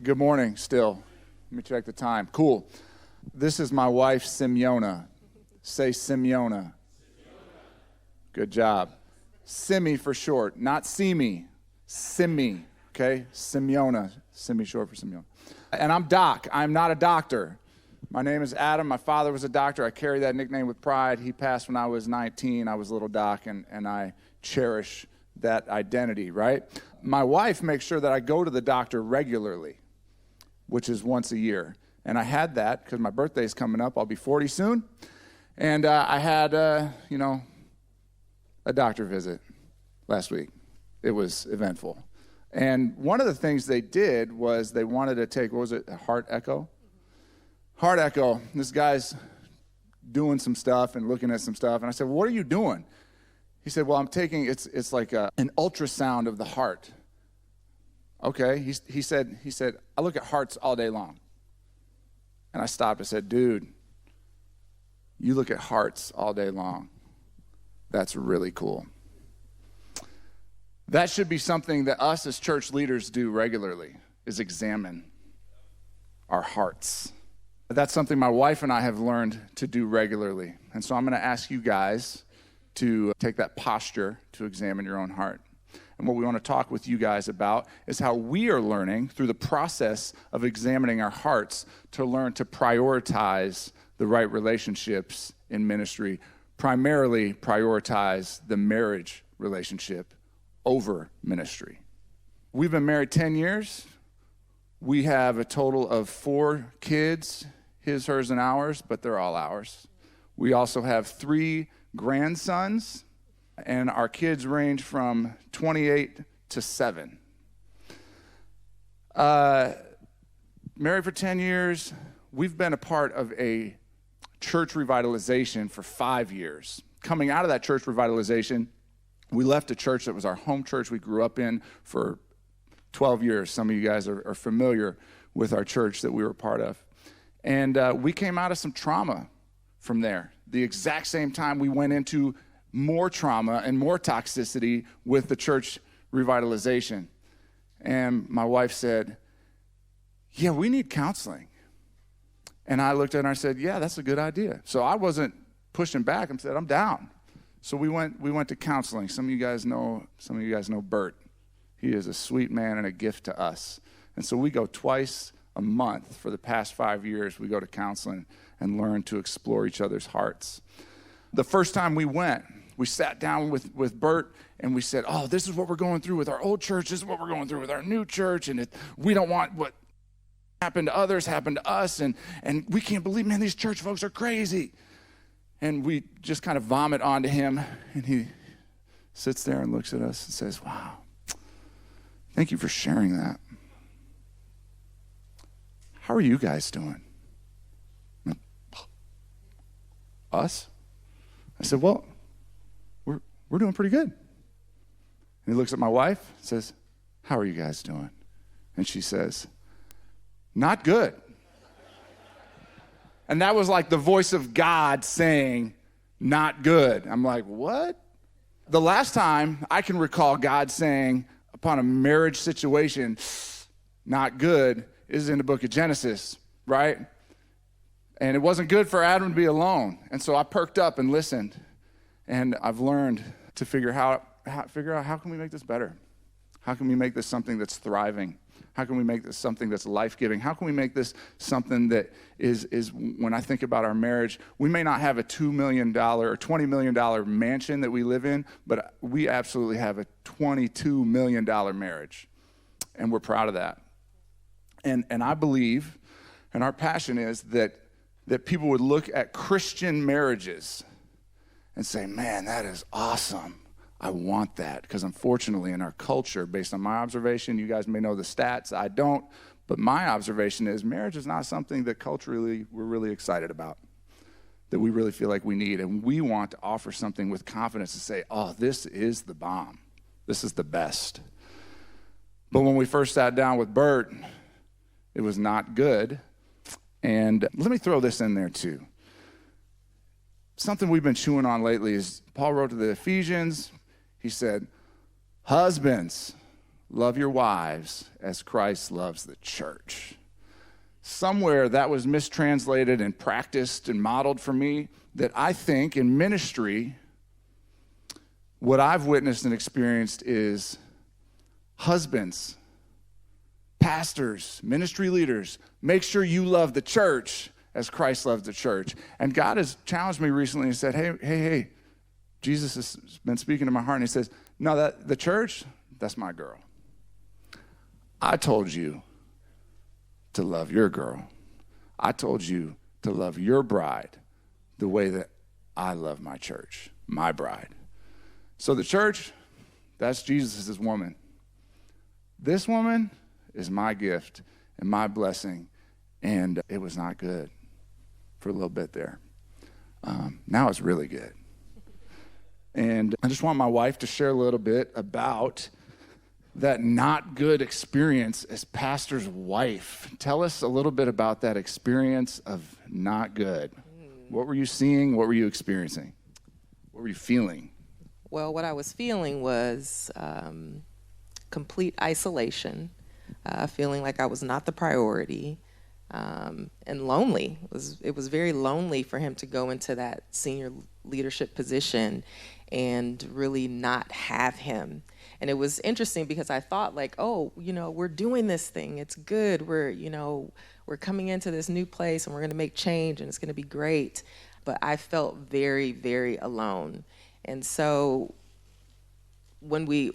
Good morning still. Let me check the time. Cool. This is my wife, Simeona. Say Simeona. Good job. Simi for short, not Simi. Simi, okay? Simeona. Simi short for Simeona. And I'm Doc. I'm not a doctor. My name is Adam. My father was a doctor. I carry that nickname with pride. He passed when I was 19. I was little Doc, and I cherish that identity, right? My wife makes sure that I go to the doctor regularly, which is once a year. And I had that because my birthday's coming up. I'll be 40 soon. And I had, a doctor visit last week. It was eventful. And one of the things they did was they wanted to take, what was it, a heart echo? Heart echo. This guy's doing some stuff and looking at some stuff. And I said, well, what are you doing? He said, well, I'm taking, it's like an ultrasound of the heart. Okay. He said, I look at hearts all day long. And I stopped and said, dude, you look at hearts all day long. That's really cool. That should be something that us as church leaders do regularly, is examine our hearts. That's something my wife and I have learned to do regularly. And so I'm going to ask you guys to take that posture to examine your own heart. And what we want to talk with you guys about is how we are learning through the process of examining our hearts to learn to prioritize the right relationships in ministry, primarily prioritize the marriage relationship over ministry. We've been married 10 years. We have a total of 4 kids, his, hers, and ours, but they're all ours. We also have 3 grandsons, and our kids range from 28 to 7. Married for 10 years. We've been a part of a church revitalization for 5 years. Coming out of that church revitalization, we left a church that was our home church we grew up in for 12 years. Some of you guys are familiar with our church that we were part of. And we came out of some trauma from there. The exact same time we went into more trauma and more toxicity with the church revitalization. And my wife said, yeah, we need counseling. And I looked at her and I said, yeah, that's a good idea. So I wasn't pushing back. I said, I'm down. So we went to counseling. Some of you guys know Bert. He is a sweet man and a gift to us. And so we go twice a month for the past 5 years. We go to counseling and learn to explore each other's hearts. The first time we went, we sat down with Bert and we said, oh, this is what we're going through with our old church. This is what we're going through with our new church. And we don't want what happened to others happen to us. And we can't believe, man, these church folks are crazy. And we just kind of vomit onto him. And he sits there and looks at us and says, wow, thank you for sharing that. How are you guys doing? Us? I said, well, we're doing pretty good. And he looks at my wife and says, how are you guys doing? And she says, not good. And that was like the voice of God saying, not good. I'm like, what? The last time I can recall God saying upon a marriage situation, not good, is in the book of Genesis, right? And it wasn't good for Adam to be alone. And so I perked up and listened. And I've learned to figure out how can we make this better? How can we make this something that's thriving? How can we make this something that's life-giving? How can we make this something that is when I think about our marriage, we may not have a $2 million or $20 million mansion that we live in, but we absolutely have a $22 million marriage. And we're proud of that. And I believe, and our passion is that people would look at Christian marriages and say, man, that is awesome. I want that. Because unfortunately in our culture, based on my observation, you guys may know the stats, I don't, but my observation is marriage is not something that culturally we're really excited about, that we really feel like we need. And we want to offer something with confidence to say, oh, this is the bomb. This is the best. But when we first sat down with Bert, it was not good. And let me throw this in there too. Something we've been chewing on lately is Paul wrote to the Ephesians. He said, husbands, love your wives as Christ loves the church. Somewhere that was mistranslated and practiced and modeled for me, that I think in ministry, what I've witnessed and experienced is husbands, pastors, ministry leaders, make sure you love the church as Christ loves the church. And God has challenged me recently and said, hey, Jesus has been speaking to my heart, and he says, no, the church, that's my girl. I told you to love your girl. I told you to love your bride the way that I love my church, my bride. So the church, that's Jesus' woman. This woman is my gift and my blessing, and it was not good for a little bit there. Now it's really good. And I just want my wife to share a little bit about that not good experience as pastor's wife. Tell us a little bit about that experience of not good. What were you seeing? What were you experiencing? What were you feeling? Well, what I was feeling was complete isolation, feeling like I was not the priority, and lonely. It was very lonely for him to go into that senior leadership position and really not have him. And it was interesting because I thought like, oh, we're doing this thing. It's good. We're coming into this new place and we're going to make change and it's going to be great. But I felt very, very alone. And so when we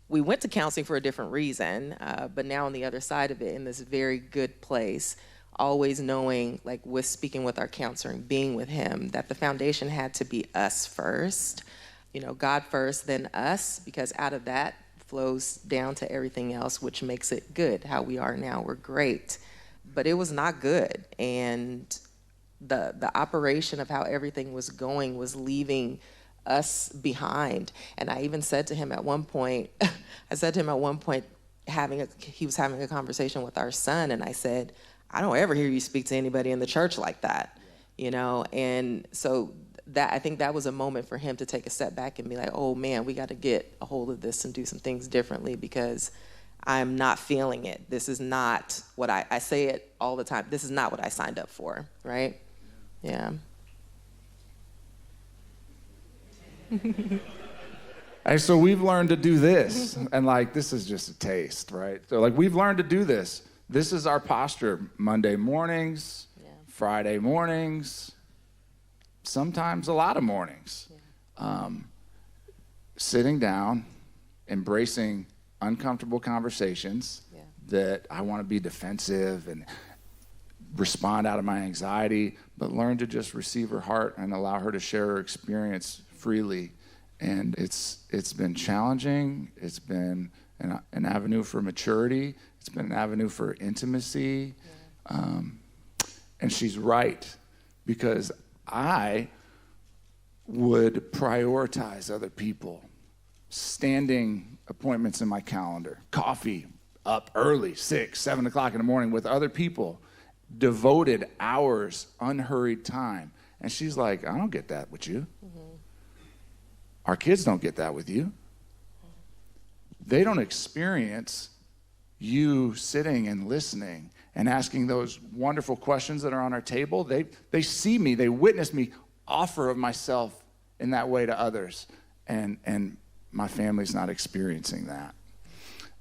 went to counseling for a different reason, but now on the other side of it, in this very good place, always knowing, like with speaking with our counselor and being with him, that the foundation had to be us first, God first, then us, because out of that flows down to everything else, which makes it good. How we are now, we're great. But it was not good. And the operation of how everything was going was leaving us behind. And I even said to him at one point, he was having a conversation with our son, and I said, I don't ever hear you speak to anybody in the church like that, And so I think that was a moment for him to take a step back and be like, oh man, we got to get a hold of this and do some things differently because I'm not feeling it. This is not what I say it all the time. This is not what I signed up for, right? Yeah. Hey, so we've learned to do this, and this is just a taste, right? So we've learned to do this. This is our posture Monday mornings, Friday mornings, sometimes a lot of mornings. Sitting down, embracing uncomfortable conversations that I want to be defensive and respond out of my anxiety, but learn to just receive her heart and allow her to share her experience freely. And it's been challenging. It's been an avenue for maturity. It's been an avenue for intimacy. And she's right, because I would prioritize other people, standing appointments in my calendar, coffee up early, 6, 7 o'clock in the morning with other people, devoted hours, unhurried time. And she's like, I don't get that with you. Mm-hmm. Our kids don't get that with you. They don't experience you sitting and listening and asking those wonderful questions that are on our table. They see me, they witness me offer of myself in that way to others. And my family's not experiencing that.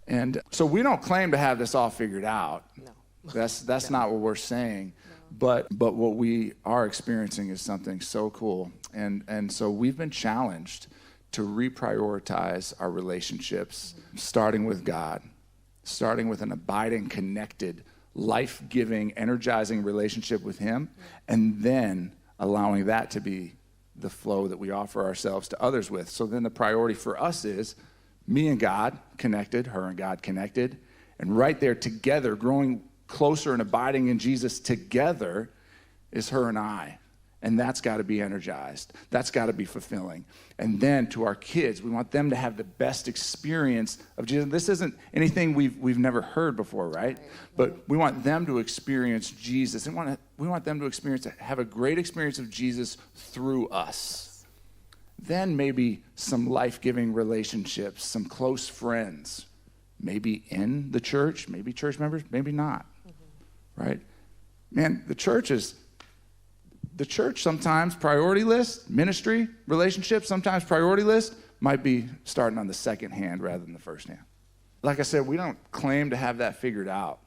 And so we don't claim to have this all figured out. No. That's not what we're saying. No. But what we are experiencing is something so cool. And so we've been challenged to reprioritize our relationships, starting with God, starting with an abiding, connected, life-giving, energizing relationship with him, and then allowing that to be the flow that we offer ourselves to others with. So then the priority for us is me and God connected, her and God connected, and right there together, growing closer and abiding in Jesus together is her and I. And that's got to be energized. That's got to be fulfilling. And then to our kids, we want them to have the best experience of Jesus. This isn't anything we've never heard before, right? But we want them to experience Jesus. And we want them to have a great experience of Jesus through us. Then maybe some life-giving relationships, some close friends, maybe in the church, maybe church members, maybe not, right? Man, the church sometimes priority list, ministry, relationships, sometimes priority list might be starting on the second hand rather than the first hand. Like I said, we don't claim to have that figured out,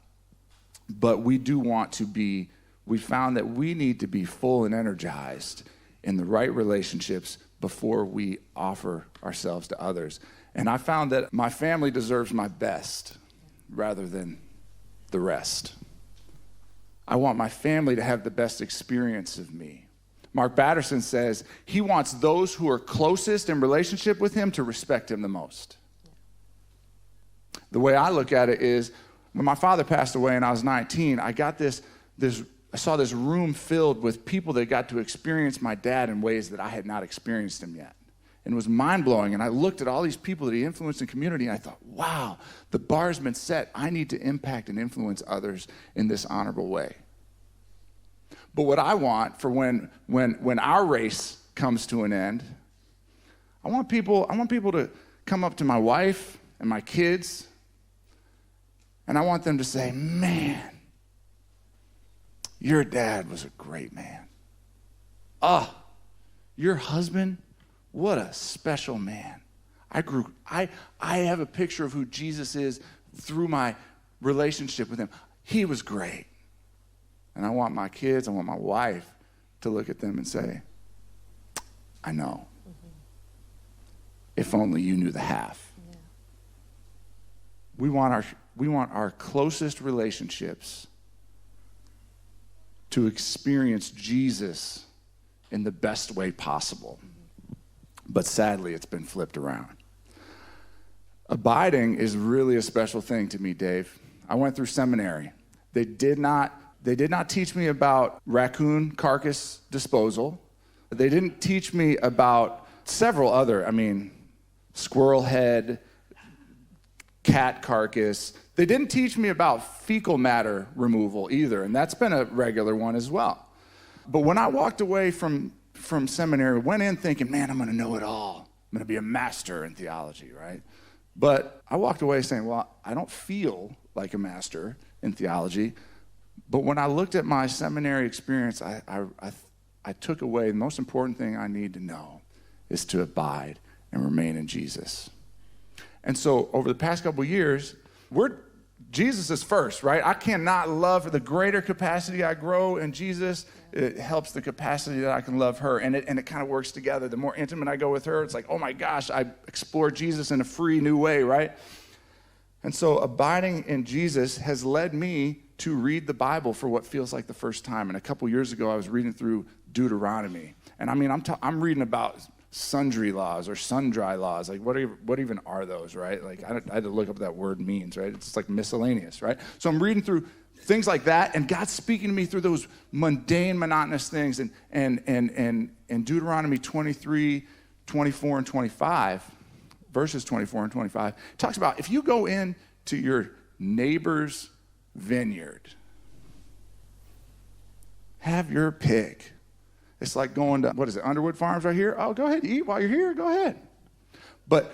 but we do want to be, we found that we need to be full and energized in the right relationships before we offer ourselves to others. And I found that my family deserves my best rather than the rest. I want my family to have the best experience of me. Mark Batterson says he wants those who are closest in relationship with him to respect him the most. The way I look at it is, when my father passed away and I was 19, I got I saw this room filled with people that got to experience my dad in ways that I had not experienced him yet. And it was mind-blowing. And I looked at all these people that he influenced in community, and I thought, wow, the bar's been set. I need to impact and influence others in this honorable way. But what I want for when our race comes to an end, I want people to come up to my wife and my kids, and I want them to say, man, your dad was a great man. Your husband, what a special man. I have a picture of who Jesus is through my relationship with him. He was great. And I want my kids, I want my wife to look at them and say, I know. If only you knew the half. Yeah. We want our closest relationships to experience Jesus in the best way possible. But sadly, it's been flipped around. Abiding is really a special thing to me, Dave. I went through seminary. They did not teach me about raccoon carcass disposal. They didn't teach me about several other, squirrel head, cat carcass. They didn't teach me about fecal matter removal either, and that's been a regular one as well. But when I walked away from seminary, went in thinking, man, I'm going to know it all. I'm going to be a master in theology, right? But I walked away saying, well, I don't feel like a master in theology. But when I looked at my seminary experience, I took away the most important thing I need to know is to abide and remain in Jesus. And so over the past couple of years, Jesus is first, right? I cannot love the greater capacity I grow in Jesus. It helps the capacity that I can love her. And it kind of works together. The more intimate I go with her, it's like, oh my gosh, I explore Jesus in a free new way, right? And so abiding in Jesus has led me to read the Bible for what feels like the first time. And a couple years ago, I was reading through Deuteronomy. And I'm reading about sundry laws or sundry laws. Like, what even are those, right? Like, I had to look up what that word means, right? It's like miscellaneous, right? So I'm reading through things like that, and God's speaking to me through those mundane, monotonous things. And Deuteronomy 23, 24, and 25, verses 24 and 25, talks about if you go into your neighbor's vineyard, have your pick. It's like going to, Underwood Farms right here? Oh, go ahead, eat while you're here, go ahead. But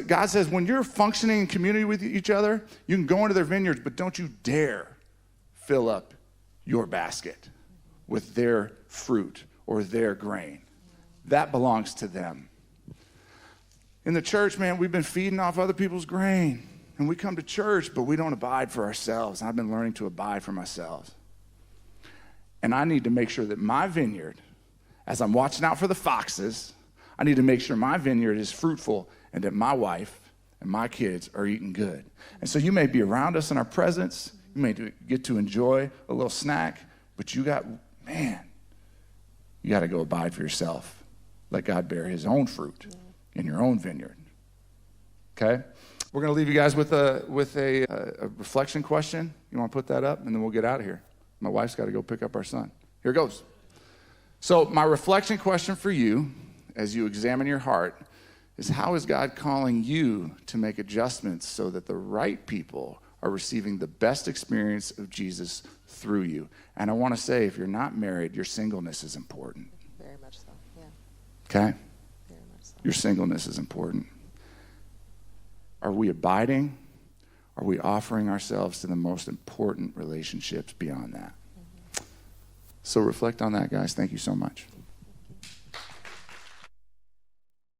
God says when you're functioning in community with each other, you can go into their vineyards, but don't you dare fill up your basket with their fruit or their grain. That belongs to them. In the church, man, we've been feeding off other people's grain. And we come to church, but we don't abide for ourselves. I've been learning to abide for myself. And I need to make sure that my vineyard, as I'm watching out for the foxes, I need to make sure my vineyard is fruitful and that my wife and my kids are eating good. And so you may be around us in our presence. You may get to enjoy a little snack, but you got to go abide for yourself. Let God bear his own fruit in your own vineyard. Okay? We're going to leave you guys with a reflection question. You want to put that up, and then we'll get out of here. My wife's got to go pick up our son. Here it goes. So my reflection question for you, as you examine your heart, is how is God calling you to make adjustments so that the right people are receiving the best experience of Jesus through you? And I want to say, if you're not married, your singleness is important. Very much so, yeah. Okay? Very much so. Your singleness is important. Are we abiding? are we offering ourselves to the most important relationships beyond that? So reflect on that, guys. Thank you so much.